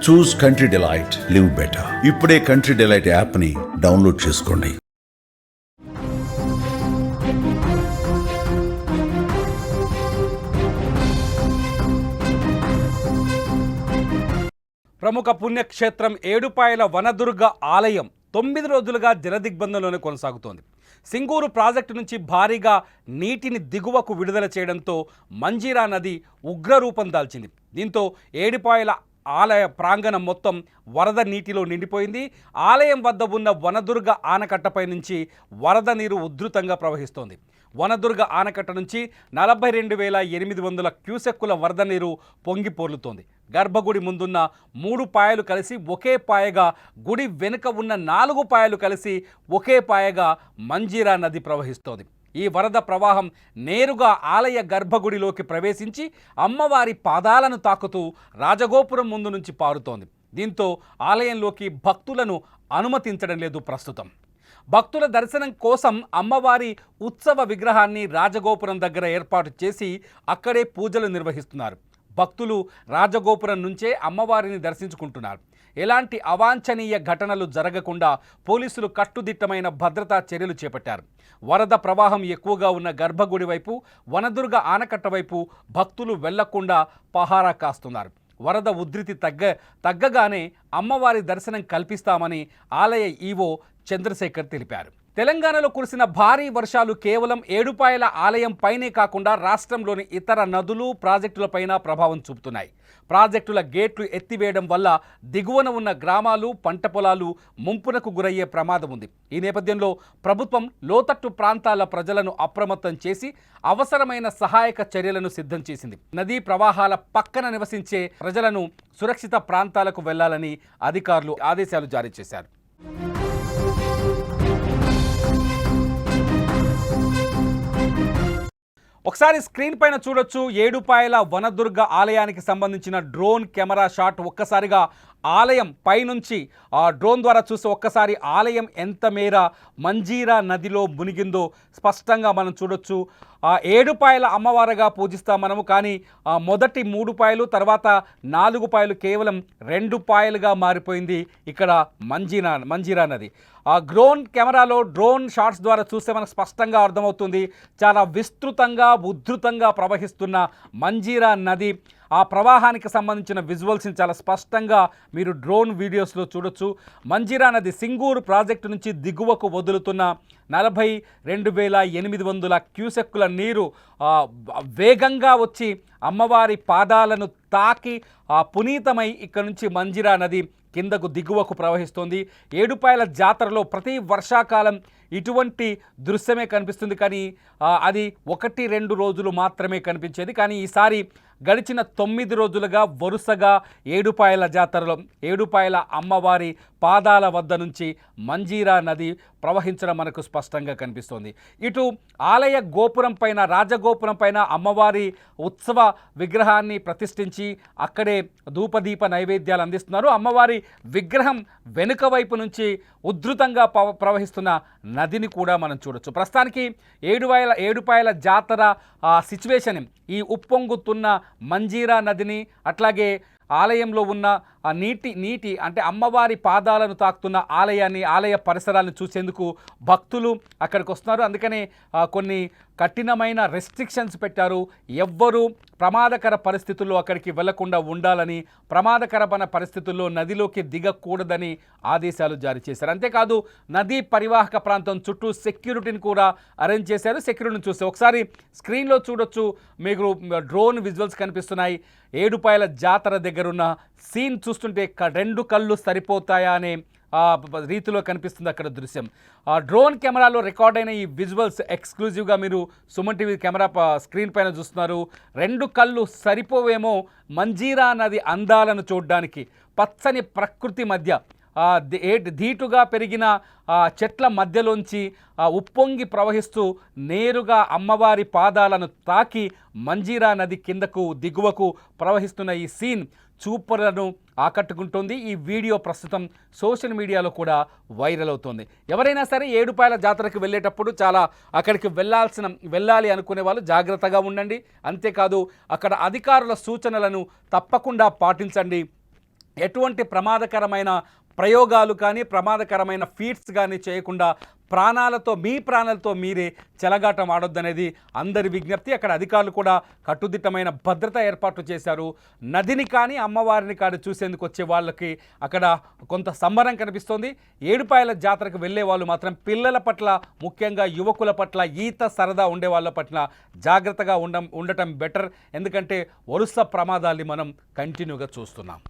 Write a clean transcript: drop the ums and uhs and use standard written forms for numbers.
చూస్ country delight, live better. ఇప్పుడే country delight app ని download చేసుకోండి. ప్రముఖ పుణ్యక్షేత్రం ఏడుపాయల వనదుర్గ ఆలయం 9 రోజులుగా జలదిగ్బంధంలోనే కొనసాగుతోంది. సింగూరు ప్రాజెక్టు నుంచి భారీగా నీటిని దిగువకు విడుదల చేయడంతో మంజీరా నది ఉగ్రరూపం దాల్చింది. దీంతో ఏడుపాయల ఆలయ ప్రాంగణం మొత్తం వరద నీటిలో నిండిపోయింది. ఆలయం వద్ద ఉన్న వనదుర్గ ఆనకట్టపై నుంచి వరద నీరు ఉధృతంగా ప్రవహిస్తోంది. వనదుర్గ ఆనకట్ట నుంచి 42,800 క్యూసెక్కుల వరద నీరు పొంగి పొర్లుతోంది. గర్భగుడి ముందున్న 3 పాయలు కలిసి ఒకే పాయగా, గుడి వెనుక ఉన్న 4 పాయలు కలిసి ఒకే పాయగా మంజీరా నది ప్రవహిస్తోంది. ఈ వరద ప్రవాహం నేరుగా ఆలయ గర్భగుడిలోకి ప్రవేశించి అమ్మవారి పాదాలను తాకుతూ రాజగోపురం ముందు నుంచి పారుతోంది. దీంతో ఆలయంలోకి భక్తులను అనుమతించడం లేదు ప్రస్తుతం. భక్తుల దర్శనం కోసం అమ్మవారి ఉత్సవ విగ్రహాన్ని రాజగోపురం దగ్గర ఏర్పాటు చేసి అక్కడే పూజలు నిర్వహిస్తున్నారు. భక్తులు రాజగోపురం నుంచే అమ్మవారిని దర్శించుకుంటున్నారు. ఎలాంటి అవాంఛనీయ ఘటనలు జరగకుండా పోలీసులు కట్టుదిట్టమైన భద్రతా చర్యలు చేపట్టారు. వరద ప్రవాహం ఎక్కువగా ఉన్న గర్భగుడి వైపు, వనదుర్గ ఆనకట్ట వైపు భక్తులు వెళ్లకుండా పహారా కాస్తున్నారు. వరద ఉధృతి తగ్గగానే అమ్మవారి దర్శనం కల్పిస్తామని ఆలయ ఈవో చంద్రశేఖర్ తెలిపారు. తెలంగాణలో కురిసిన భారీ వర్షాలు కేవలం ఏడుపాయల ఆలయం పైనే కాకుండా రాష్ట్రంలోని ఇతర నదులు, ప్రాజెక్టులపైన ప్రభావం చూపుతున్నాయి. ప్రాజెక్టుల గేట్లు ఎత్తివేయడం వల్ల దిగువన ఉన్న గ్రామాలు, పంట పొలాలు ముంపునకు గురయ్యే ప్రమాదం ఉంది. ఈ నేపథ్యంలో ప్రభుత్వం లోతట్టు ప్రాంతాల ప్రజలను అప్రమత్తం చేసి అవసరమైన సహాయక చర్యలను సిద్ధం చేసింది. నదీ ప్రవాహాల పక్కన నివసించే ప్రజలను సురక్షిత ప్రాంతాలకు వెళ్లాలని అధికారులు ఆదేశాలు జారీ చేశారు. ఒకసారి స్క్రీన్ పైన చూడొచ్చు, ఏడుపాయల వనదుర్గ ఆలయానికి సంబంధించిన డ్రోన్ కెమెరా షాట్. ఒక్కసారిగా ఆలయం పైనుంచి డ్రోన్ ద్వారా చూస్తే ఒక్కసారి ఆలయం ఎంత మేర మంజీరా నదిలో మునిగిందో స్పష్టంగా మనం చూడొచ్చు. ఏడుపాయల అమ్మవారుగా పూజిస్తాం మనము, కానీ మొదటి 3 పాయలు, తర్వాత 4 పాయలు కేవలం 2 పాయలుగా మారిపోయింది ఇక్కడ మంజీరా నది. డ్రోన్ కెమెరాలో డ్రోన్ షాట్స్ ద్వారా చూస్తే మనకు స్పష్టంగా అర్థమవుతుంది. చాలా విస్తృతంగా, ఉధృతంగా ప్రవహిస్తున్న మంజీరా నది. ఆ ప్రవాహానికి సంబంధించిన విజువల్స్ని చాలా స్పష్టంగా మీరు డ్రోన్ వీడియోస్లో చూడొచ్చు. మంజీరా నది సింగూరు ప్రాజెక్టు నుంచి దిగువకు వదులుతున్న 42,800 క్యూసెక్కుల నీరు వేగంగా వచ్చి అమ్మవారి పాదాలను తాకి పునీతమై ఇక్కడ నుంచి మంజీరా నది కిందకు దిగువకు ప్రవహిస్తోంది. ఏడుపాయల జాతరలో ప్రతి వర్షాకాలం ఇటువంటి దృశ్యమే కనిపిస్తుంది, కానీ అది 1-2 రోజులు మాత్రమే కనిపించేది. కానీ ఈసారి గడిచిన 9 రోజులుగా వరుసగా ఏడుపాయల జాతరలో ఏడుపాయల అమ్మవారి పాదాల వద్ద నుంచి మంజీరా నది ప్రవహించడం మనకు స్పష్టంగా కనిపిస్తోంది. ఇటు ఆలయ గోపురం పైన, రాజగోపురం పైన అమ్మవారి ఉత్సవ విగ్రహాన్ని ప్రతిష్ఠించి అక్కడే ధూపదీప నైవేద్యాలు అందిస్తున్నారు. అమ్మవారి విగ్రహం వెనుక వైపు నుంచి ఉధృతంగా ప్రవహిస్తున్న నదిని కూడా మనం చూడొచ్చు. ప్రస్తుతానికి ఏడుపాయల జాతర సిచ్యువేషన్, ఈ ఉప్పొంగుతున్న మంజీరా నదిని, అట్లాగే ఆలయంలో ఉన్న నీటి అంటే అమ్మవారి పాదాలను తాకుతున్న ఆలయ పరిసరాలను చూసేందుకు భక్తులు అక్కడికి వస్తున్నారు. అందుకనే కొన్ని కఠినమైన రెస్ట్రిక్షన్స్ పెట్టారు. ఎవ్వరూ ప్రమాదకర పరిస్థితుల్లో అక్కడికి వెళ్లకుండా ఉండాలని, ప్రమాదకరమైన పరిస్థితుల్లో నదిలోకి దిగకూడదని ఆదేశాలు జారీ చేశారు. అంతేకాదు నదీ పరివాహక ప్రాంతం చుట్టూ సెక్యూరిటీని కూడా అరేంజ్ చేశారు. సెక్యూరిటీని చూస్తే ఒకసారి స్క్రీన్లో చూడొచ్చు, మీకు డ్రోన్ విజువల్స్ కనిపిస్తున్నాయి. ఏడుపాయల జాతర దగ్గరున్న సీన్ చూస్తుంటే 2 కళ్ళు సరిపోతాయా అనే రీతిలో కనిపిస్తుంది అక్కడ దృశ్యం. డ్రోన్ కెమెరాలో రికార్డ్ అయిన ఈ విజువల్స్ ఎక్స్క్లూజివ్గా మీరు సుమన్ టీవీ కెమెరా స్క్రీన్ పైన చూస్తున్నారు. 2 కళ్ళు సరిపోవేమో మంజీరా నది అందాలను చూడడానికి. పచ్చని ప్రకృతి మధ్య ధీటుగా పెరిగిన చెట్ల మధ్యలోంచి ఉప్పొంగి ప్రవహిస్తూ నేరుగా అమ్మవారి పాదాలను తాకి మంజీరా నది కిందకు దిగువకు ప్రవహిస్తున్న ఈ సీన్ చూపరులను ఆకట్టుకుంటోంది. ఈ వీడియో ప్రస్తుతం సోషల్ మీడియాలో వైరల్ అవుతోంది. ఎవరైనా సరే ఏడుపాయల జాతరకు వెళ్ళేటప్పుడు చాలా అక్కడికి వెళ్ళాలి అనుకునే వాళ్ళు జాగ్రత్తగా ఉండండి. అంతేకాదు అక్కడ అధికారుల సూచనలను తప్పకుండా పాటించండి. ఎటువంటి ప్రమాదకరమైన ప్రయోగాలు కానీ ప్రమాదకరమైన ఫీట్స్ కానీ చేయకుండా ప్రాణాలతో మీ ప్రాణాలతో మీరే చెలగాటం ఆడొద్దనేది అందరి విజ్ఞప్తి. అక్కడ అధికారులు కూడా కట్టుదిట్టమైన భద్రత ఏర్పాట్లు చేశారు. నదిని కానీ అమ్మవారిని కానీ చూసేందుకు వచ్చే వాళ్ళకి అక్కడ కొంత సంబరం కనిపిస్తోంది. ఏడుపాయల జాతరకు వెళ్ళే వాళ్ళు మాత్రం పిల్లల పట్ల, ముఖ్యంగా యువకుల పట్ల, ఈత సరదా ఉండే వాళ్ళ పట్ల జాగ్రత్తగా ఉండటం బెటర్. ఎందుకంటే వరుస ప్రమాదాల్ని మనం కంటిన్యూగా చూస్తున్నాం.